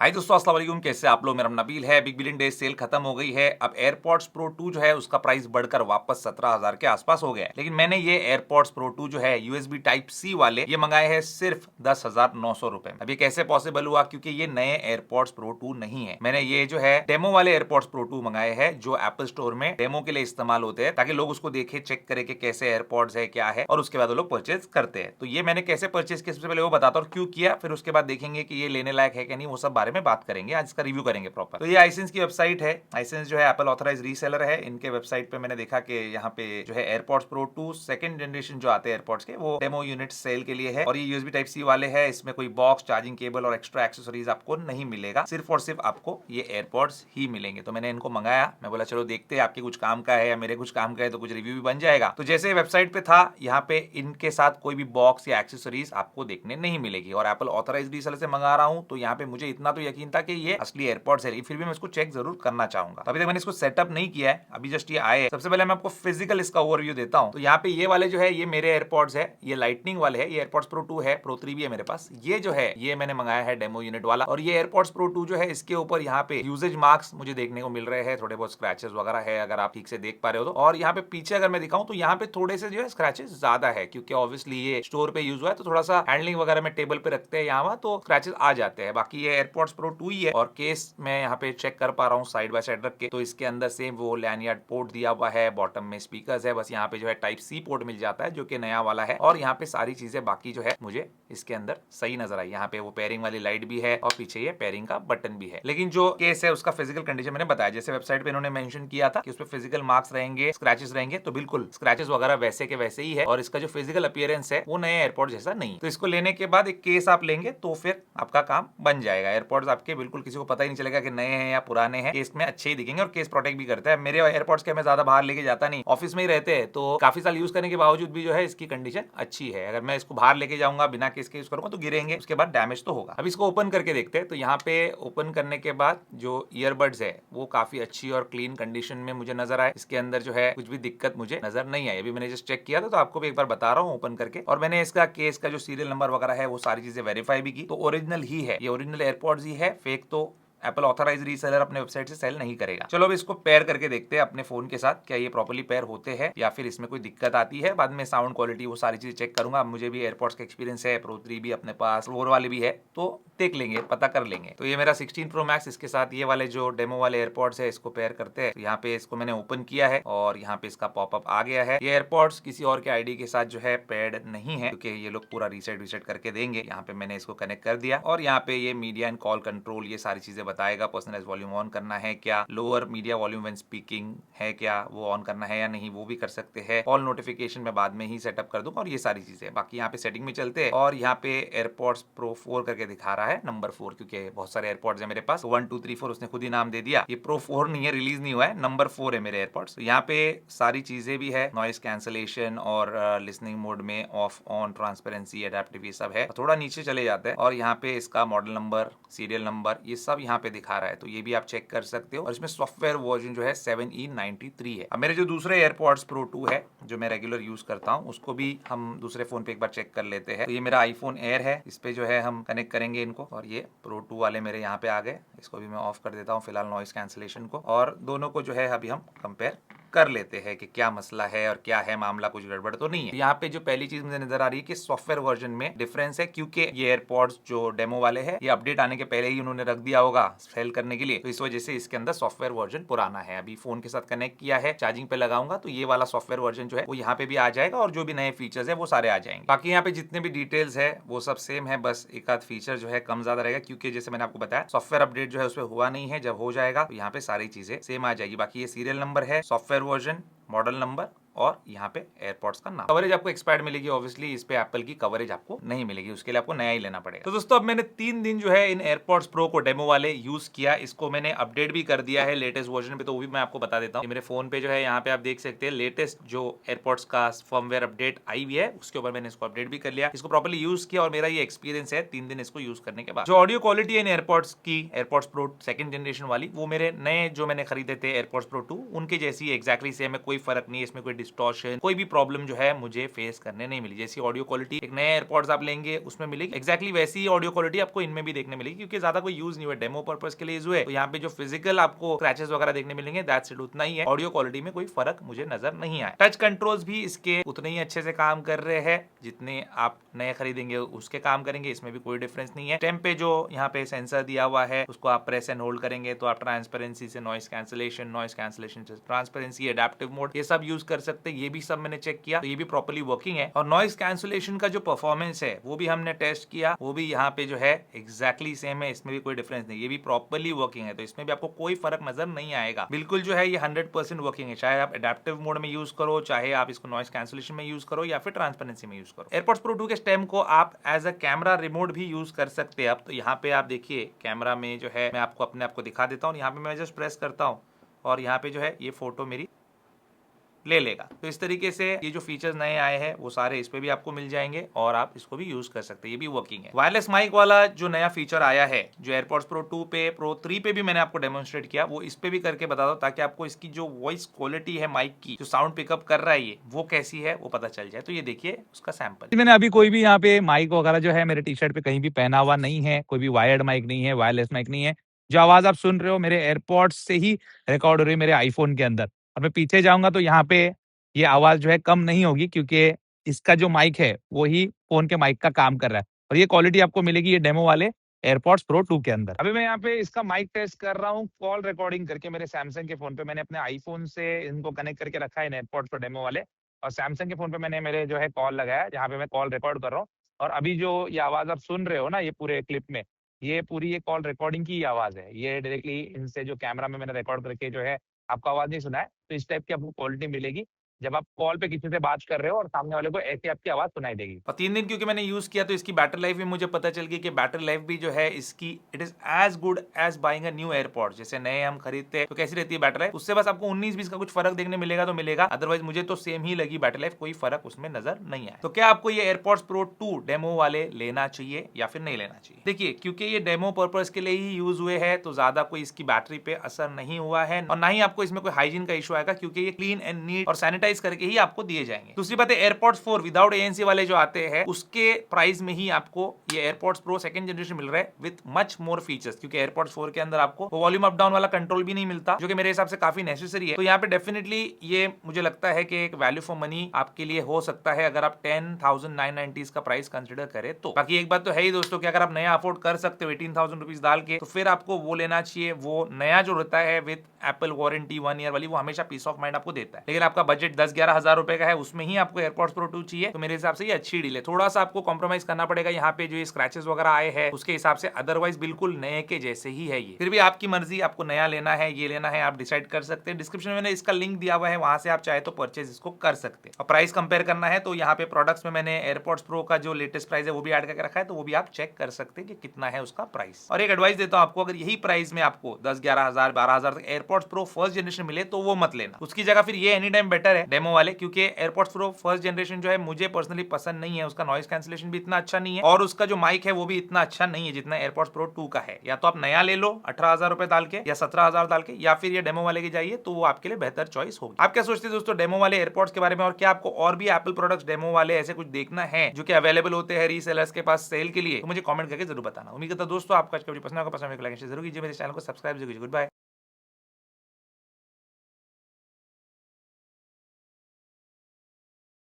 हाय दोस्तों, अस्सलाम वालेकुम। कैसे आप लोग? मेरा नाम नबील है। बिग बिलियन डे सेल खत्म हो गई है। अब एयरपॉड्स प्रो 2 जो है उसका प्राइस बढ़कर वापस 17,000 के आसपास हो गया है। लेकिन मैंने ये एयरपॉड्स प्रो 2 जो है यूएसबी टाइप सी वाले ये मंगाए हैं सिर्फ 10,900 रुपए। अब ये कैसे पॉसिबल हुआ? क्योंकि ये नए एयरपॉड्स प्रो 2 नहीं है। मैंने ये जो है डेमो वाले एयरपॉड्स प्रो 2 मंगाए हैं जो एप्पल स्टोर में डेमो के लिए इस्तेमाल होते हैं, ताकि लोग उसको देखे, चेक करे कि कैसे एयरपॉड्स है, क्या है, और उसके बाद वो लोग परचेज करते हैं। तो ये मैंने कैसे परचेज किया सबसे पहले वो बताता हूँ, क्यों किया, फिर उसके बाद देखेंगे कि ये लेने लायक है कि नहीं, वो सब बारे में बात करेंगे। आज इसका रिव्यू करेंगे प्रॉपर। तो ये आइसेंस की वेबसाइट है। आइसेंस जो है एप्पल ऑथराइज रीसेलर है। इनके वेबसाइट पे मैंने देखा कि यहाँ पे जो है एयरपॉड्स प्रो 2 सेकंड जनरेशन जो आते हैं एयरपॉड्स के, वो डेमो यूनिट सेल के लिए है। और ये यूएसबी टाइप सी वाले है। इसमें कोई बॉक्स, चार्जिंग केबल और एक्स्ट्रा एक्सेसरीज आपको नहीं मिलेगा। सिर्फ और सिर्फ आपको ये एयरपॉड्स ही मिलेंगे। तो मैंने इनको मंगाया। मैं बोला चलो देखते हैं आपके कुछ काम का है या मेरे कुछ काम का है, तो कुछ रिव्यू भी बन जाएगा। तो जैसे वेबसाइट पे था, यहाँ पे इनके साथ कोई भी बॉक्स या एक्सेसरीज आपको देखने नहीं मिलेगी। और एप्पल ऑथराइज रीसेलर से मंगा रहा हूँ, तो यहाँ पे मुझे इतना तो यकीन था कि ये असली एयरपॉड्स है। फिर भी मैं इसको चेक जरूर करना चाहूंगा। अभी तक मैंने इसको सेटअप नहीं किया है, अभी जस्ट ये आए। सबसे पहले मैं आपको फिजिकल इसका ओवरव्यू देता हूं। तो यहाँ पे ये वाले जो है ये मेरे एयरपॉड्स है। ये लाइटनिंग वाले है। ये एयरपॉड्स प्रो 2 है, प्रो 3 भी है मेरे पास। ये जो है ये मैंने मंगाया है डेमो यूनिट वाला। और ये एयरपॉड्स प्रो 2 जो है इसके ऊपर यहाँ पे यूजेज मार्क्स मुझे देखने को मिल रहे हैं। थोड़े बहुत स्क्रैचेस वगैरह है, अगर आप ठीक से देख पा रहे हो तो। और यहाँ पे पीछे अगर मैं दिखाऊं तो यहाँ पे थोड़े से जो है स्क्रैचेस ज्यादा है, क्योंकि ऑब्वियसली ये स्टोर पे यूज हुआ है, तो थोड़ा सा हैंडलिंग वगैरह में टेबल पे रखते हैं यहाँ तो स्क्रैचेस आ जाते हैं। बाकी ये एयरपॉड्स प्रो 2 ही है। और केस मैं यहाँ पे चेक कर पा रहा हूँ साइड बाय साइड रख के, तो इसके अंदर सेम वो लैनियार्ड पोर्ट दिया हुआ है। बॉटम में स्पीकर्स है, बस यहाँ पे जो है टाइप सी पोर्ट मिल जाता है, जो कि नया वाला है। और यहाँ पे सारी चीजें बाकी जो है मुझे इसके अंदर सही नजर आई। यहाँ पे वो पेयरिंग वाली लाइट भी है और पीछे ये पेयरिंग का बटन भी है। लेकिन जो केस है उसका फिजिकल कंडीशन मैंने बताया, जैसे वेबसाइट पे इन्होंने मेंशन किया था कि उसपे फिजिकल मार्क्स रहेंगे, स्क्रैचेस रहेंगे, तो बिल्कुल स्क्रैचेस वगैरह वैसे के वैसे ही है। और इसका जो फिजिकल अपीयरेंस है वो नए एयरपॉड जैसा नहीं। तो इसको लेने के बाद एक केस आप लेंगे तो फिर आपका काम बन जाएगा। एयरपॉड्स आपके बिल्कुल किसी को पता ही नहीं चलेगा कि नए हैं या पुराने हैं। केस में अच्छे ही दिखेंगे और केस प्रोटेक्ट भी करता है। मेरे एयरपॉड्स के मैं ज्यादा बाहर लेके जाता नहीं, ऑफिस में ही रहते हैं, तो काफी साल यूज करने के बावजूद भी जो है इसकी कंडीशन अच्छी है। अगर मैं इसको बाहर लेके जाऊंगा बिना केस के यूज करूंगा तो गिरेंगे, उसके बाद डैमेज तो होगा। अब इसको ओपन करके देखते हैं। तो यहाँ पे ओपन करने के बाद जो ईयरबड्स है वो काफी अच्छी और क्लीन कंडीशन में मुझे नजर आए। इसके अंदर जो है कुछ भी दिक्कत मुझे नजर नहीं आई। अभी मैंने जस्ट चेक किया था, तो आपको भी एक बार बता रहा हूँ ओपन करके। और मैंने इसका केस का जो सीरियल नंबर वगैरह है वो सारी चीजें वेरीफाई भी की, तो ओरिजिनल ही है। ये ओरिजिनल एयरपॉड्स ही है, फेक तो एप्पल ऑथराइज रीसेलर अपने वेबसाइट से सेल नहीं करेगा। चलो अब इसको पेयर करके देखते हैं अपने फोन के साथ, क्या ये प्रॉपर्ली पेयर होते हैं या फिर इसमें कोई दिक्कत आती है। बाद में साउंड क्वालिटी वो सारी चीजें चेक करूंगा। अब मुझे भी एयरपॉड्स का एक्सपीरियंस है, प्रो 3 भी अपने पास, प्रो वाले भी है, तो देख लेंगे, पता कर लेंगे। तो ये मेरा 16 प्रो मैक्स, इसके साथ ये वाले जो डेमो वाले एयरपॉड्स है इसको पेयर करते हैं। तो यहाँ पे इसको मैंने ओपन किया है और यहाँ पे इसका पॉपअप आ गया है। ये एयरपॉड्स किसी और के आईडी के साथ जो है पेयर्ड नहीं है, क्योंकि ये लोग पूरा रीसेट करके देंगे। यहाँ पे मैंने इसको कनेक्ट कर दिया और यहाँ पे ये मीडिया एंड कॉल कंट्रोल ये सारी चीजें बताएगा। पर्सनलाइज वॉल्यूम ऑन करना है क्या, lower media volume when speaking है क्या, वो ऑन करना है या नहीं, वो भी कर सकते हैं। कॉल नोटिफिकेशन में बाद में ही सेटअप कर दूंगा और ये सारी चीजें। बाकी यहाँ पे सेटिंग में चलते हैं और यहाँ पे एयरपॉड्स प्रो 4 करके दिखा रहा है, नंबर 4, क्योंकि बहुत सारे एयरपॉड्स है मेरे पास। 1 2 3 4 उसने खुद ही नाम दे दिया। ये प्रो 4 नहीं है, रिलीज नहीं हुआ है, नंबर 4 है मेरे एयरपॉड्स। यहाँ पे सारी चीजें भी है, नॉइस कैंसलेशन और लिसनिंग मोड में ऑफ, ऑन, ट्रांसपेरेंसी, एडेप्टिव, ये सब है। थोड़ा नीचे चले जाते हैं और यहाँ पे इसका मॉडल नंबर, सीरियल नंबर, ये सब यहाँ पे दिखा रहा है, तो ये भी आप चेक कर सकते हो। और इसमें सॉफ्टवेयर वर्जन जो है 7E93 है। अब मेरे जो दूसरे एयरपॉड्स प्रो 2 है जो मैं रेगुलर यूज करता हूँ, उसको भी हम दूसरे फोन पे एक बार चेक कर लेते हैं। तो ये मेरा आईफोन एयर है, इस पे जो है हम कनेक्ट करेंगे इनको। और ये प्रो 2 वाले मेरे यहाँ पे आ गए। इसको भी मैं ऑफ कर देता हूँ फिलहाल, नॉइस कैंसलेशन को। और दोनों को जो है अभी हम कंपेयर कर लेते हैं कि क्या मसला है और क्या है मामला, कुछ गड़बड़ तो नहीं है। यहाँ पे जो पहली चीज मुझे नजर आ रही है कि सॉफ्टवेयर वर्जन में डिफरेंस है, क्योंकि ये एयरपॉड्स जो डेमो वाले हैं ये अपडेट आने के पहले ही उन्होंने रख दिया होगा सेल करने के लिए, तो इस वजह से इसके अंदर सॉफ्टवेयर वर्जन पुराना है। अभी फोन के साथ कनेक्ट किया है, चार्जिंग पे लगाऊंगा तो ये वाला सॉफ्टवेयर वर्जन जो है वो यहाँ पे भी आ जाएगा और जो भी नए फीचर्स है वो सारे आ जाएंगे। बाकी यहाँ पे जितने भी डिटेल्स है वो सब सेम है, बस एक आध फीचर जो है कम ज्यादा रहेगा, क्योंकि जैसे मैंने आपको बताया सॉफ्टवेयर अपडेट जो है उसमें हुआ नहीं है। जब हो जाएगा तो यहाँ पे सारी चीजें सेम आ जाएगी। बाकी ये सीरियल नंबर है, सॉफ्टवेयर वर्जन, मॉडल नंबर और यहाँ पे एयरपॉड्स का नाम। कवरेज आपको एक्सपायर्ड मिलेगी, ऑब्वियसली इस पे एप्पल की कवरेज आपको नहीं मिलेगी, उसके लिए आपको नया ही लेना पड़ेगा। तो दोस्तों अब मैंने 3 दिन जो है इन एयरपॉड्स प्रो को डेमो वाले यूज किया। इसको मैंने अपडेट भी कर दिया है लेटेस्ट वर्जन पे, तो वो भी मैं आपको बता देता हूँ। मेरे फोन पे जो है यहाँ पे आप देख सकते हैं लेटेस्ट जो एयरपॉड्स का फर्मवेयर अपडेट आई हुई है, उसके ऊपर मैंने इसको अपडेट भी कर लिया, इसको प्रॉपर्ली यूज किया और मेरा ये एक्सपीरियंस है 3 दिन इसको यूज करने के बाद। जो ऑडियो क्वालिटी है इन एयरपॉड्स की, एयरपॉड्स प्रो सेकंड जनरेशन वाली, वो मेरे नए जो मैंने खरीदे थे एयरपॉड्स प्रो 2 उनके जैसी एक्जैक्टली सेम है, कोई फर्क नहीं है, इसमें कोई डिस्टॉर्शन, कोई भी प्रॉब्लम जो है मुझे फेस करने नहीं मिली। जैसी ऑडियो क्वालिटी एक नए एयरपॉड्स आप लेंगे उसमें मिलेगी, एक्जैक्टली वैसी ऑडियो क्वालिटी आपको इनमें भी देखने मिलेगी, क्योंकि ज्यादा कोई यूज नहीं हुआ, डेमो पर्पस के लिए यूज हुए। तो यहाँ पे जो फिजिकल आपको स्क्रैचेस वगैरह देखने मिलेंगे दैट्स इट, उतना ही है। ऑडियो क्वालिटी में कोई फर्क मुझे नजर नहीं आया। टच कंट्रोल्स भी इसके उतने ही अच्छे से काम कर रहे हैं जितने आप नए खरीदेंगे उसके काम करेंगे, इसमें भी कोई डिफरेंस नहीं है। टेम्प पे जो यहाँ पे सेंसर दिया हुआ है उसको आप प्रेस एंड होल्ड करेंगे तो आप ट्रांसपेरेंसी से नॉइस कैंसिलेशन से ट्रांसपेरेंसी, एडेप्टिव मोड, ये सब यूज कर सकते हैं। ये भी सब मैंने चेक किया तो ये भी प्रॉपर्ली वर्किंग है। और नॉइस कैंसिलेशन का जो परफॉर्मेंस है वो भी हमने टेस्ट किया, वो भी यहाँ पे जो है एग्जैक्टली सेम है, इसमें भी कोई डिफरेंस नहीं, ये भी प्रॉपर्ली वर्किंग है। तो इसमें भी आपको कोई फर्क नजर नहीं आएगा, बिल्कुल जो है ये 100% वर्किंग है। चाहे आप एडेप्टिव मोड में यूज करो, चाहे आप इसको नॉइस कैंसिलेशन में यूज करो या फिर ट्रांसपेरेंसी में यूज करो। एयरपॉड्स प्रो 2 के स्टेम को आप एज अ कैमरा रिमोट भी यूज कर सकते हैं। अब तो यहाँ पे आप देखिए कैमरा में जो है मैं आपको अपने आप को दिखा देता हूँ। यहाँ पे मैं जस्ट प्रेस करता हूँ और यहाँ पे जो है ये फोटो मेरी ले लेगा। तो इस तरीके से ये जो फीचर्स नए आए हैं वो सारे इस पे भी आपको मिल जाएंगे और आप इसको भी यूज कर सकते हैं, ये भी वर्किंग है। वायरलेस माइक वाला जो नया फीचर आया है जो एयरपॉड्स प्रो 2 पे, प्रो 3 पे भी मैंने आपको डेमोन्स्ट्रेट किया, वो इस पे भी करके बता दो ताकि आपको इसकी जो वॉइस क्वालिटी है माइक की, जो साउंड पिकअप कर रहा है ये वो कैसी है वो पता चल जाए। तो ये देखिए उसका सैंपल। मैंने अभी कोई भी यहाँ पे माइक वगैरह जो है मेरे टी शर्ट पे कहीं भी पहना हुआ नहीं है, कोई भी वायर्ड माइक नहीं है, वायरलेस माइक नहीं है। जो आवाज आप सुन रहे हो मेरे एयरपॉड्स से ही रिकॉर्ड हो रही है मेरे आईफोन के अंदर। और मैं पीछे जाऊंगा तो यहाँ पे ये आवाज जो है कम नहीं होगी, क्योंकि इसका जो माइक है वो ही फोन के माइक का काम कर रहा है। और ये क्वालिटी आपको मिलेगी ये डेमो वाले एयरपॉड्स प्रो 2 के अंदर। अभी मैं यहाँ पे इसका माइक टेस्ट कर रहा हूँ कॉल रिकॉर्डिंग करके मेरे सैमसंग के फोन पे। मैंने अपने आईफोन से इनको कनेक्ट करके रखा है एयरपॉड्स प्रो डेमो वाले, और सैमसंग के फोन पे मैंने मेरे जो है कॉल लगाया जहाँ पे मैं कॉल रिकॉर्ड कर रहा हूँ। और अभी जो ये आवाज आप सुन रहे हो ना ये पूरे क्लिप में, ये पूरी ये कॉल रिकॉर्डिंग की आवाज है। ये डायरेक्टली इनसे जो कैमरा में मैंने रिकॉर्ड करके जो है आपको आवाज नहीं सुना है, तो इस टाइप की आपको क्वालिटी मिलेगी जब आप कॉल पे किसी से बात कर रहे हो और सामने वाले को ऐसी आपकी आवाज सुनाई देगी। और 3 दिन क्योंकि मैंने यूज किया तो इसकी बैटरी लाइफ भी मुझे पता चल गई कि बैटरी लाइफ भी जो है इसकी it is as good as buying a new AirPod. जैसे नए हम खरीदते हैं तो कैसी रहती है बैटरी लाइफ, उससे बस आपको 19-20 का कुछ फर्क देखने मिलेगा तो मिलेगा, अदरवाइज मुझे तो सेम ही लगी बैटरी लाइफ, कोई फर्क उसमें नजर नहीं आया। तो क्या आपको ये एयरपॉड्स प्रो 2 डेमो वाले लेना चाहिए या फिर नहीं लेना चाहिए? देखिए क्योंकि ये डेमो पर्पज के लिए ही यूज हुए हैं तो ज्यादा कोई इसकी बैटरी पे असर नहीं हुआ है और ना ही आपको इसमें कोई हाइजीन का इशू आएगा, क्योंकि ये क्लीन एंड नीट और सैनिटाइज करके ही आपको दिए जाएंगे। दूसरी बात है एयरपॉड्स 4 विदाउट एएनसी वाले जो आते हैं उसके प्राइस में ही आपको ये एयरपॉड्स प्रो सेकंड जनरेशन मिल रहा है विद मच मोर फीचर्स, क्योंकि एयरपॉड्स 4 के अंदर आपको वॉल्यूम अप डाउन वाला कंट्रोल भी नहीं मिलता जो कि मेरे हिसाब से काफी नेसेसरी है। तो यहाँ पे डेफिनेटली ये मुझे लगता है कि एक वैल्यू फॉर मनी आपके लिए हो सकता है अगर आप 10,990 का प्राइस कंसिडर करें तो। बाकी एक बात तो है ही दोस्तों कि अगर आप नया अफोर्ड कर सकते हो 18,000 रुपीज डाल के तो फिर आपको वो लेना चाहिए। वो नया जो रहता है विद एप्पल वारंटी 1 ईयर वाली वो हमेशा पीस ऑफ माइंड आपको देता है। लेकिन आपका बजट 10-11 हजार रुपए का है उसमें ही आपको एयरपॉड्स प्रो 2 चाहिए तो मेरे हिसाब से ये अच्छी डील है। थोड़ा सा आपको कॉम्प्रोमाइज करना पड़ेगा यहाँ पे जो ये स्क्रैचेस वगैरह आए हैं उसके हिसाब से, अदरवाइज बिल्कुल नए के जैसे ही है ये। फिर भी आपकी मर्जी, आपको नया लेना है ये लेना है आप डिसाइड कर सकते हैं। डिस्क्रिप्शन में मैंने इसका लिंक दिया हुआ है, वहां से आप चाहे तो परचेज इसको कर सकते हैं। और प्राइस कंपेयर करना है तो यहाँ पे प्रोडक्ट्स में मैंने एयरपॉड्स प्रो का जो लेटेस्ट प्राइस है वो भी ऐड करके रखा है तो वो भी आप चेक कर सकते हैं कि कितना है उसका प्राइस। और एक एडवाइस देता हूँ आपको, अगर यही प्राइस में आपको 10-11 हजार 12 हजार तक एयरपॉड्स प्रो फर्स्ट जनरेशन मिले तो वो मत लेना, उसकी जगह फिर ये एनी टाइम बेटर है डेमो वाले, क्योंकि एयरपॉड्स प्रो फर्स्ट जनरेशन जो है मुझे पर्सनली पसंद नहीं है। उसका नॉइस कैंसिलेशन भी इतना अच्छा नहीं है और उसका जो माइक है वो भी इतना अच्छा नहीं है जितना एयरपॉड्स प्रो 2 का है। या तो आप नया ले लो 18,000 रुपए डाल के या 17,000 डाल के, या फिर ये डेमो वाले की जाइए तो वो आपके लिए बेहतर चॉइस होगी। आप क्या सोचते हैं दोस्तों डेमो वाले एयरपॉड्स के बारे में, और क्या आपको और भी एप्पल प्रोडक्ट्स डेमो वाले ऐसे कुछ देखना है जो कि अवेलेबल होते हैं रीसेलर्स के पास सेल के लिए, तो मुझे कमेंट करके जरूर बताना। उम्मीद करता हूं दोस्तों आपको आज का वीडियो पसंद होगा, पसंद लाइक शेयर जरूर कीजिए, मेरे चैनल को सब्सक्राइब जरूर कीजिए। Good bye.